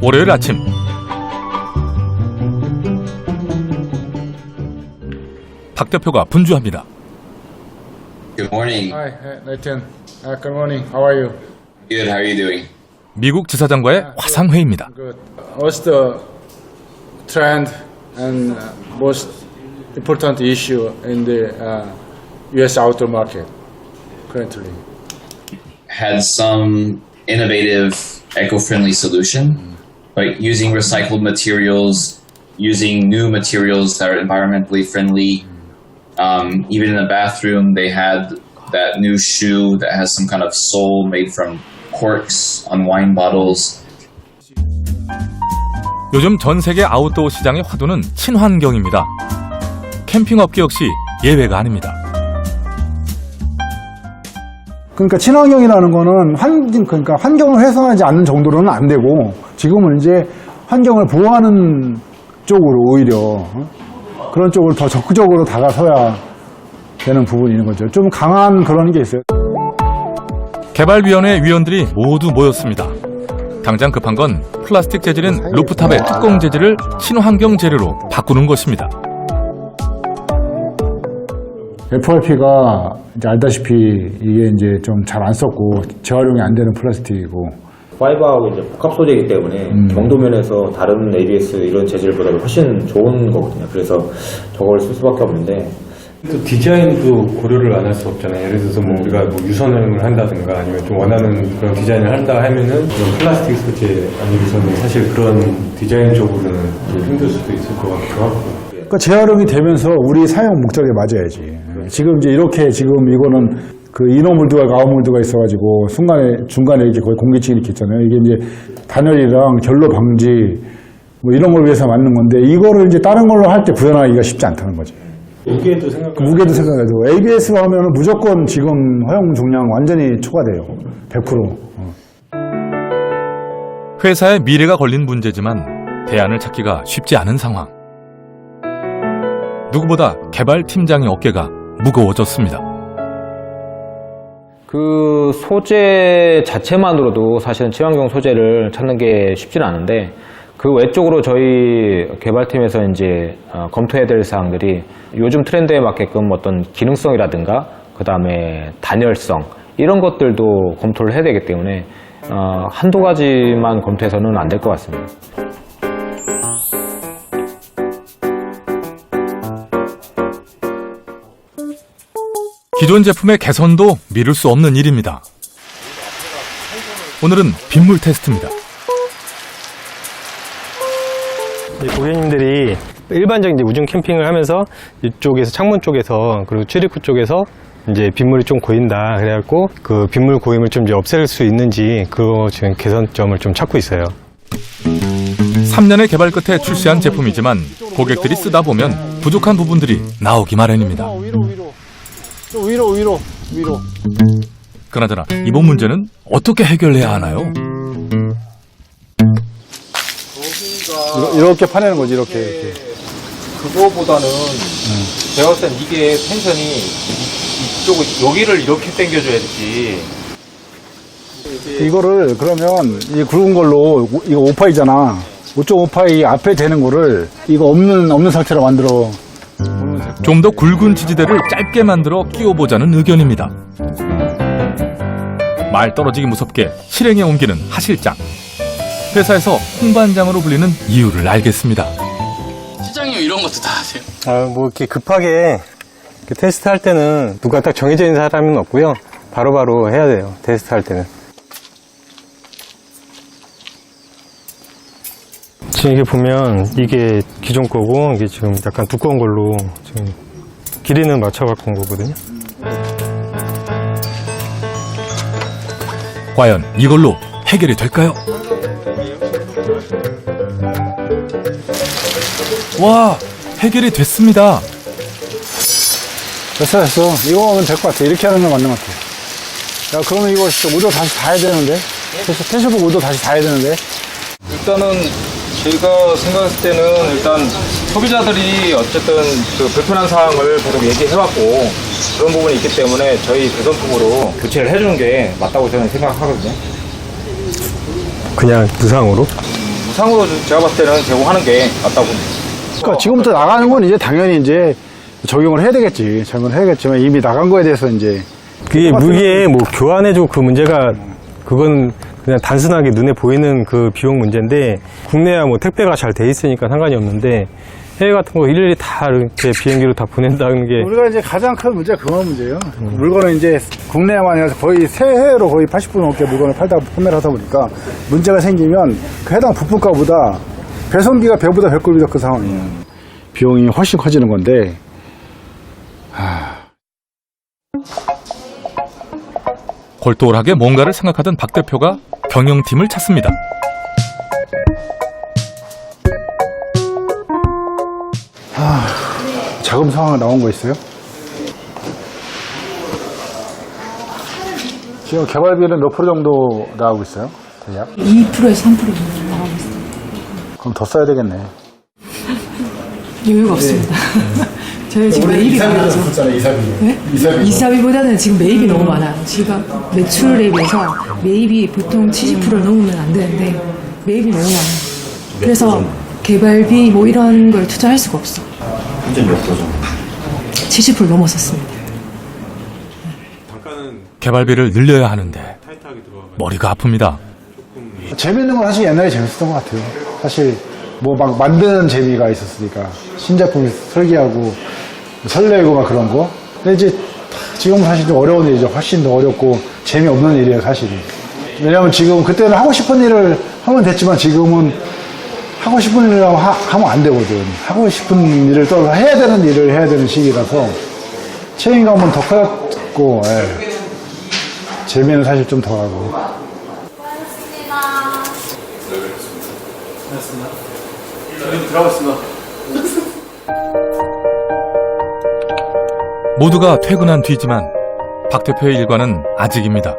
월요일 아침 박 대표가 분주합니다. Good morning. Hi, Nathan. Good morning. How are you? Good. How are you doing? 미국 지사장과의 화상회의입니다. Good. What's the trend and most important issue in the U.S. outdoor market currently? Had some innovative, eco-friendly solution, like using recycled materials, using new materials that are environmentally friendly. Even in the bathroom, they had that new shoe that has some kind of sole made from corks on wine bottles. 요즘 전 세계 아웃도어 시장의 화두는 친환경입니다. 캠핑 업계 역시 예외가 아닙니다. 그러니까 친환경이라는 거는 그러니까 환경을 훼손하지 않는 정도로는 안 되고, 지금은 이제 환경을 보호하는 쪽으로 오히려 그런 쪽으로 더 적극적으로 다가서야 되는 부분이 있는 거죠. 좀 강한 그런 게 있어요. 개발위원회 위원들이 모두 모였습니다. 당장 급한 건 플라스틱 재질인 루프탑의 뚜껑 재질을 친환경 재료로 바꾸는 것입니다. FRP가 이제 알다시피 이게 이제 좀 잘 안 썼고 재활용이 안 되는 플라스틱이고, 파이버하고 이제 복합 소재이기 때문에 경도 면에서 다른 ABS 이런 재질보다 훨씬 좋은 거거든요. 그래서 저걸 쓸 수밖에 없는데, 또 디자인도 고려를 안 할 수 없잖아요. 예를 들어서 뭐 우리가 뭐 유선을 한다든가 아니면 좀 원하는 그런 디자인을 한다 하면은 그런 플라스틱 소재 아니고서는 사실 그런 디자인적으로는 좀 힘들 수도 있을 것 같기도 하고. 그러니까 재활용이 되면서 우리 사용 목적에 맞아야지. 지금 이제 이렇게 지금 이거는 그 이너몰드와 아웃몰드가 있어가지고 중간에 이렇게 거의 공기층이 이렇게 있잖아요. 이게 이제 단열이랑 결로 방지 뭐 이런 걸 위해서 만든 건데, 이거를 이제 다른 걸로 할 때 구현하기가 쉽지 않다는 거지. 무게도 생각해도 ABS로 하면은 무조건 지금 허용 종량 완전히 초과돼요. 100%. 회사의 미래가 걸린 문제지만 대안을 찾기가 쉽지 않은 상황. 누구보다 개발팀장의 어깨가 무거워졌습니다. 그 소재 자체만으로도 사실은 친환경 소재를 찾는 게 쉽지는 않은데, 그 외적으로 저희 개발팀에서 이제 검토해야 될 사항들이 요즘 트렌드에 맞게끔 어떤 기능성이라든가 그 다음에 단열성 이런 것들도 검토를 해야 되기 때문에 한두 가지만 검토해서는 안 될 것 같습니다. 기존 제품의 개선도 미룰 수 없는 일입니다. 오늘은 빗물 테스트입니다. 고객님들이 일반적인 이제 우중 캠핑을 하면서 이쪽에서 창문 쪽에서 그리고 출입구 쪽에서 이제 빗물이 좀 고인다 그래갖고 그 빗물 고임을 좀 이제 없앨 수 있는지 그거 지금 개선점을 좀 찾고 있어요. 3년의 개발 끝에 출시한 제품이지만 고객들이 쓰다 보면 부족한 부분들이 나오기 마련입니다. 위로. 그나저나 이번 문제는 어떻게 해결해야 하나요? 이렇게 파내는 거지, 이렇게. 그거보다는 제가 봤을 땐 이게 텐션이 이쪽을 여기를 이렇게 당겨줘야 되지. 이거를 그러면 이 굵은 걸로, 이거 5파이잖아. 5.5파이 앞에 되는 거를 이거 없는 상태로 만들어. 좀 더 굵은 지지대를 짧게 만들어 끼워보자는 의견입니다. 말 떨어지기 무섭게 실행에 옮기는 하 실장. 회사에서 홍반장으로 불리는 이유를 알겠습니다. 실장님 이런 것도 다 하세요? 뭐 이렇게 급하게 테스트 할 때는 누가 딱 정해져 있는 사람은 없고요. 바로바로 해야 돼요. 테스트 할 때는. 지금 이게 보면 이게 기존 거고 이게 지금 약간 두꺼운 걸로 지금 길이는 맞춰 갖고 온 거거든요. 과연 이걸로 해결이 될까요? 와, 해결이 됐습니다. 됐어. 이거 하면 될 것 같아. 이렇게 하는 거 맞는 것 같아. 야, 그러면 이거 진짜 오도 다시 다 해야 되는데? 캐셔북 오도 다시 다 해야 되는데? 일단은 제가 생각했을 때는 일단 소비자들이 어쨌든 그 불편한 사항을 계속 얘기해왔고 그런 부분이 있기 때문에 저희 대선품으로 교체를 해주는 게 맞다고 저는 생각하거든요. 그냥 무상으로? 무상으로 제가 봤을 때는 제공하는 게 맞다고 봅니다. 그러니까 지금부터 나가는 건 이제 당연히 이제 적용을 해야 되겠지. 적용을 해야겠지만 이미 나간 거에 대해서 이제 그게 무게 뭐 교환해주고 그 문제가 그건 그냥 단순하게 눈에 보이는 그 비용 문제인데 국내야 뭐 택배가 잘 돼 있으니까 상관이 없는데 해외 같은 거 일일이 다 이렇게 비행기로 다 보낸다는 게 우리가 이제 가장 큰 문제가 그런 문제예요. 물건은 이제 국내에만 해서 거의 세해로 거의 80% 넘게 물건을 판매를 하다 보니까 문제가 생기면 그 해당 부품가보다 배송비가 배보다 배꼽이 더 큰 상황이에요. 비용이 훨씬 커지는 건데 골똘하게 뭔가를 생각하던 박 대표가 경영팀을 찾습니다. 자금 상황 나온 거 있어요? 지금 개발비는 몇 프로 정도 나오고 있어요? 대략? 2%에서 3% 정도 나가고 있습니다. 그럼 더 써야 되겠네. 여유가 없습니다. 저희 지금 매입이 많아서. 네? 이사비보다는 지금 매입이 너무 많아요. 지금 매출에 비해서 매입이 보통 70%를 넘으면 안 되는데 매입이 너무 많아요. 그래서 개발비 뭐 이런 걸 투자할 수가 없어. 현재 몇 프로 정도? 70% 넘었었습니다. 개발비를 늘려야 하는데 머리가 아픕니다. 재밌는 건 사실 옛날에 재밌었던 것 같아요. 사실 뭐 막 만드는 재미가 있었으니까 신제품 설계하고 설레고 막 그런 거. 근데 이제 지금은 사실 좀 어려운 일이죠. 훨씬 더 어렵고 재미없는 일이에요, 사실은. 왜냐면 지금 그때는 하고 싶은 일을 하면 됐지만 지금은 하고 싶은 일을 하면 안 되거든. 하고 싶은 일을 또 해야 되는 일을 해야 되는 시기라서 책임감은 더 커졌고, 재미는 사실 좀 덜하고. 모두가 퇴근한 뒤지만 박 대표의 일과는 아직입니다.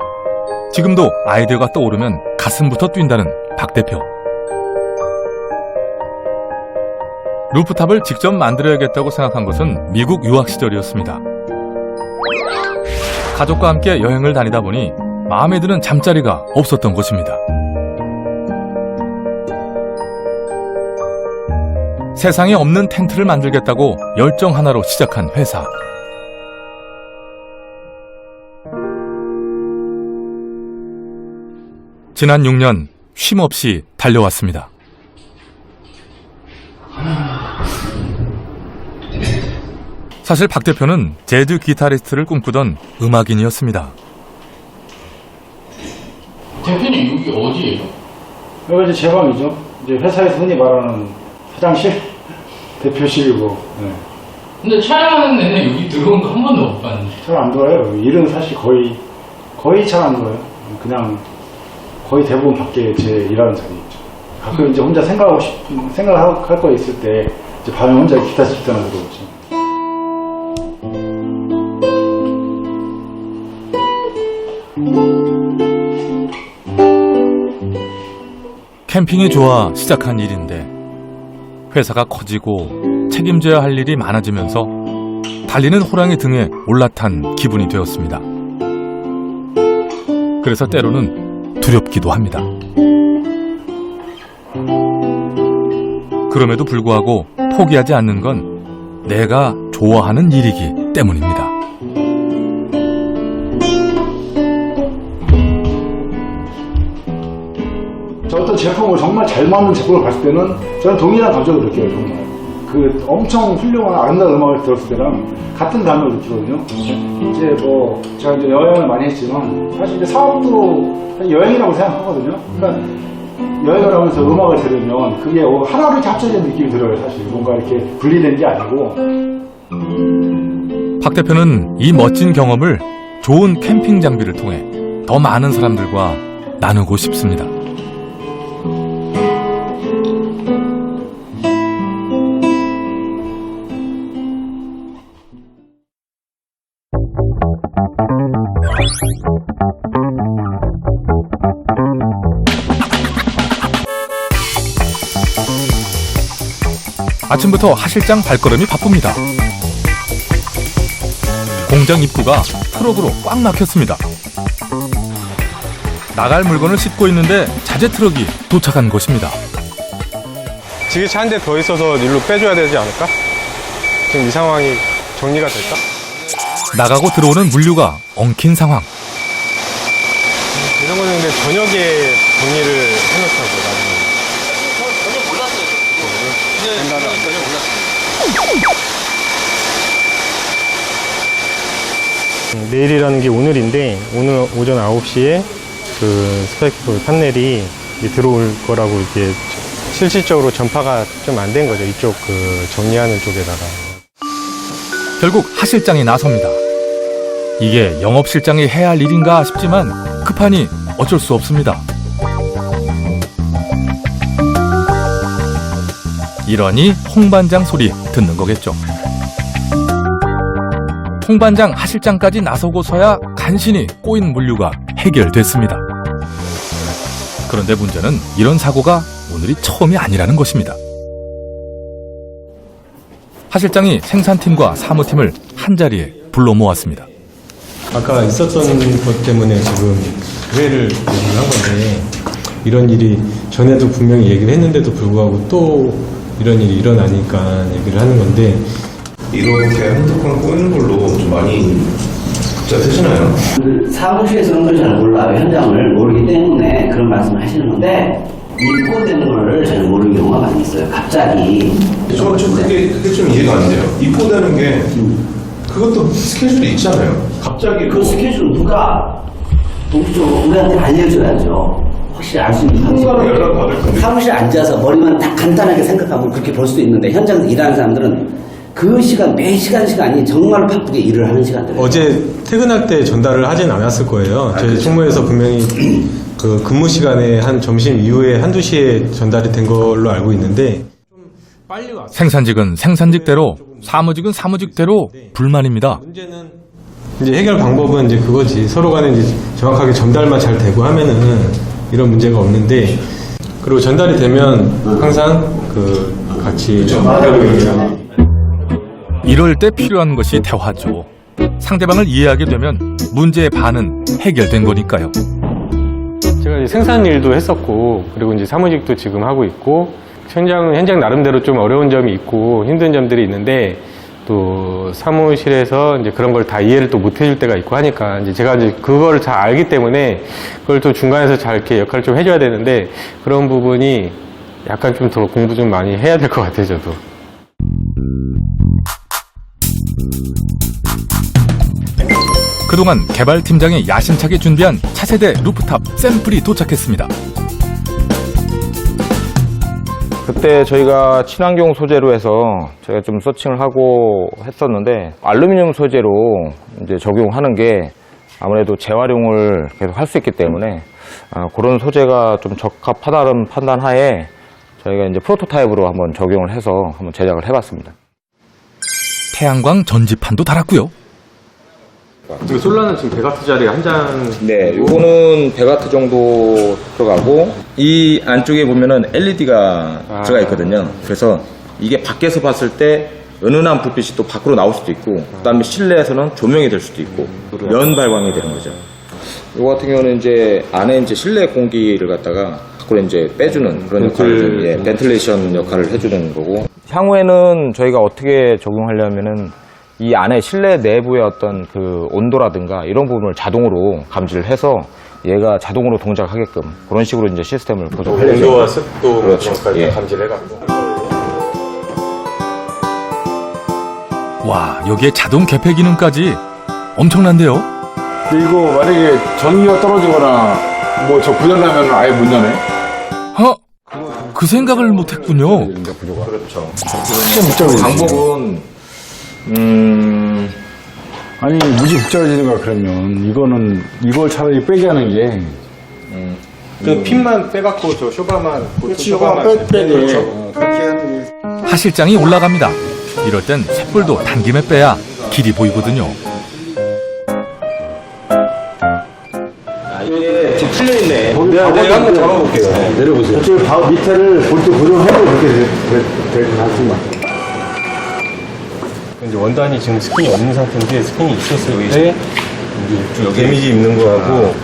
지금도 아이디어가 떠오르면 가슴부터 뛴다는 박 대표. 루프탑을 직접 만들어야겠다고 생각한 것은 미국 유학 시절이었습니다. 가족과 함께 여행을 다니다 보니 마음에 드는 잠자리가 없었던 것입니다. 세상에 없는 텐트를 만들겠다고 열정 하나로 시작한 회사. 지난 6년 쉼없이 달려왔습니다. 사실 박 대표는 재즈 기타리스트를 꿈꾸던 음악인이었습니다. 대표님 여기 어디예요? 여기 이제 제 방이죠. 이제 회사에서 흔히 말하는 화장실, 대표실이고. 네. 근데 촬영하는 내내 여기 들어온 거 한 번도 못 봤는데. 잘 안 들어요. 일은 사실 거의 잘 안 들어요. 그냥 거의 대부분 밖에 제 일하는 자리 있죠. 가끔 이제 혼자 생각할 거 있을 때 이제 밤에 혼자 기타 칠 때나 들어오지. 캠핑이 좋아 시작한 일인데 회사가 커지고 책임져야 할 일이 많아지면서 달리는 호랑이 등에 올라탄 기분이 되었습니다. 그래서 때로는 두렵기도 합니다. 그럼에도 불구하고 포기하지 않는 건 내가 좋아하는 일이기 때문입니다. 어떤 제품을 정말 잘 만든 제품을 봤을 때는 저는 동일한 감정을 느껴요. 정말 그 엄청 훌륭한 아름다운 음악을 들었을 때랑 같은 감정을 느끼거든요. 이제 뭐 제가 이제 여행을 많이 했지만 사실 이제 사업도 여행이라고 생각하거든요. 그러니까 여행을 하면서 음악을 들으면 그게 하나로 이렇게 합쳐진 느낌이 들어요. 사실 뭔가 이렇게 분리된 게 아니고. 박 대표는 이 멋진 경험을 좋은 캠핑 장비를 통해 더 많은 사람들과 나누고 싶습니다. 아침부터 하 실장 발걸음이 바쁩니다. 공장 입구가 트럭으로 꽉 막혔습니다. 나갈 물건을 싣고 있는데 자재 트럭이 도착한 것입니다. 지게차 한 대 더 있어서 일로 빼줘야 되지 않을까? 지금 이 상황이 정리가 될까? 나가고 들어오는 물류가 엉킨 상황. 이런 거는 근데 저녁에 정리를 해놓자고 나중에. 내일이라는 게 오늘인데 오늘 오전 9시에 그 스파이크 판넬이 이제 들어올 거라고 이제 실질적으로 전파가 좀 안 된 거죠. 이쪽 그 정리하는 쪽에다가. 결국 하 실장이 나섭니다. 이게 영업 실장이 해야 할 일인가 싶지만 급하니 어쩔 수 없습니다. 이러니 홍반장 소리 듣는 거겠죠. 홍반장 하 실장까지 나서고서야 간신히 꼬인 물류가 해결됐습니다. 그런데 문제는 이런 사고가 오늘이 처음이 아니라는 것입니다. 하 실장이 생산팀과 사무팀을 한자리에 불러 모았습니다. 아까 있었던 것 때문에 지금 회의를 얘기를 한 건데 이런 일이 전에도 분명히 얘기를 했는데도 불구하고 또 이런 일이 일어나니까 얘기를 하는 건데 이렇게 핸드폰 꼬이는 걸로 좀 많이 복잡해지나요? 사무실에서는 그걸 잘 몰라요. 현장을 모르기 때문에 그런 말씀을 하시는 건데 입고된 걸 잘 모르는 경우가 많이 있어요. 갑자기. 저 그게 좀 이해가 안 돼요. 입고되는 게 그것도 스케줄이 있잖아요. 갑자기 그 스케줄 누가 우리한테 알려줘야죠. 확실히 알 수 있는 누군가랑 연락 받을 건데. 사무실에 앉아서 머리만 딱 간단하게 생각하면 그렇게 볼 수도 있는데 현장에서 일하는 사람들은 그 시간 매 시간이 정말 바쁘게 일을 하는 시간들. 어제 퇴근할 때 전달을 하진 않았을 거예요. 저희 그렇죠. 총무에서 분명히 그 근무 시간에 한 점심 이후에 한두 시에 전달이 된 걸로 알고 있는데 생산직은 생산직대로, 사무직은 사무직대로 불만입니다. 문제는 이제 해결 방법은 이제 그거지. 서로 간에 이제 정확하게 전달만 잘 되고 하면은 이런 문제가 없는데 그리고 전달이 되면 항상 그 같이 이럴 때 필요한 것이 대화죠. 상대방을 이해하게 되면 문제의 반은 해결된 거니까요. 제가 이제 생산 일도 했었고 그리고 이제 사무직도 지금 하고 있고 현장 나름대로 좀 어려운 점이 있고 힘든 점들이 있는데 또 사무실에서 이제 그런 걸 다 이해를 또 못 해줄 때가 있고 하니까 이제 제가 이제 그거를 잘 알기 때문에 그걸 또 중간에서 잘 이렇게 역할을 좀 해줘야 되는데 그런 부분이 약간 좀 더 공부 좀 많이 해야 될 것 같아요, 저도. 그동안 개발팀장이 야심차게 준비한 차세대 루프탑 샘플이 도착했습니다. 그때 저희가 친환경 소재로 해서 제가 좀 서칭을 하고 했었는데 알루미늄 소재로 이제 적용하는 게 아무래도 재활용을 계속 할 수 있기 때문에 그런 소재가 좀 적합하다는 판단하에 저희가 이제 프로토타입으로 한번 적용을 해서 한번 제작을 해봤습니다. 태양광 전지판도 달았고요. 지금 솔라는 지금 100W짜리 한 장. 네, 요거는 100W 정도 들어가고 이 안쪽에 보면은 LED가 들어가 있거든요. 그래서 이게 밖에서 봤을 때 은은한 불빛이 또 밖으로 나올 수도 있고 그다음에 실내에서는 조명이 될 수도 있고 면 발광이 되는 거죠. 요거 같은 경우는 이제 안에 이제 실내 공기를 갖다가 밖으로 이제 빼주는 그런 역할을 벤틸레이션 역할을 해주는 거고 향후에는 저희가 어떻게 적용하려면은 이 안에 실내 내부의 어떤 그 온도라든가 이런 부분을 자동으로 감지를 해서 얘가 자동으로 동작하게끔 그런 식으로 이제 시스템을 구성하려고 온도와 습도 그렇죠. 같은 예. 감지를 해가지고. 와, 여기에 자동 개폐 기능까지 엄청난데요? 근데 이거 만약에 전기가 떨어지거나 뭐 저 고장나면 아예 못 여네? 그 생각을 못했군요. 그렇죠. 방법은 아니 무지 복잡해지는 거야. 그러면 이거는 이걸 차라리 빼게 하는 게 그 핀만 빼갖고 저 쇼바만 빼게 그렇게 하는 게. 하 실장이 올라갑니다. 이럴 땐 쇳불도 당김에 빼야 길이 보이거든요. 이게 지금 틀려있네. 내가 한번 잡아볼게요. 내려보세요. 저쪽 밑에를 볼트 고정하고 그렇게 될 것 같습니다. 이제 원단이 지금 스킨이 없는 상태인데 스킨이 있었을 때 이제 데미지 입는 거하고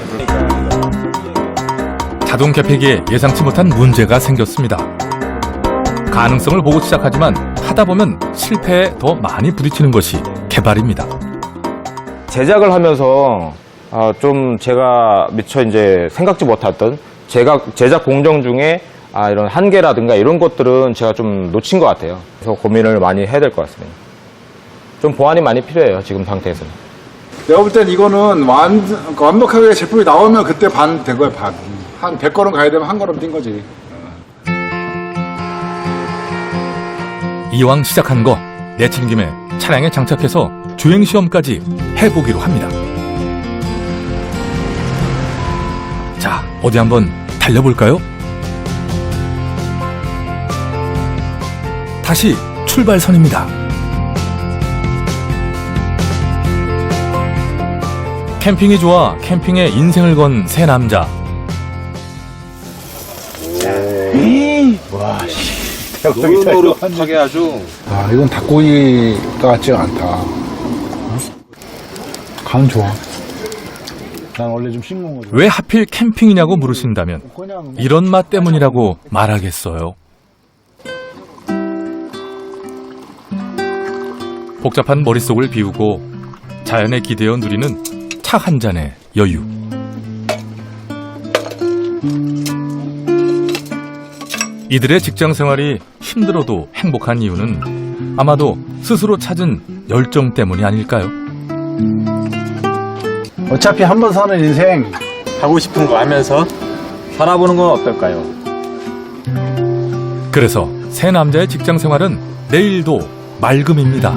자동 개폐기에 예상치 못한 문제가 생겼습니다. 가능성을 보고 시작하지만 하다 보면 실패에 더 많이 부딪히는 것이 개발입니다. 제작을 하면서 좀 제가 미처 이제 생각지 못했던 제작 공정 중에 이런 한계라든가 이런 것들은 제가 좀 놓친 것 같아요. 그래서 고민을 많이 해야 될 것 같습니다. 좀 보완이 많이 필요해요, 지금 상태에서는. 내가 볼 땐 이거는 완벽하게 제품이 나오면 그때 반 된 거야, 반. 한 100걸음 가야 되면 한 걸음 뛴 거지. 이왕 시작한 거 내친 김에 차량에 장착해서 주행시험까지 해보기로 합니다. 자, 어디 한번 달려볼까요? 다시 출발선입니다. 캠핑이 좋아 캠핑에 인생을 건 세 남자. 와, 씨. 너무 노릇하게 아주. 이건 닭고기 같지가 않다. 간 좋아. 난 원래 좀 싱거운 거죠. 왜 하필 캠핑이냐고 물으신다면 이런 맛 때문이라고 말하겠어요. 복잡한 머릿속을 비우고 자연에 기대어 누리는 차 한 잔의 여유. 이들의 직장 생활이 힘들어도 행복한 이유는 아마도 스스로 찾은 열정 때문이 아닐까요? 어차피 한 번 사는 인생. 하고 싶은 거 하면서 살아보는 건 어떨까요? 그래서 세 남자의 직장 생활은 내일도 맑음입니다.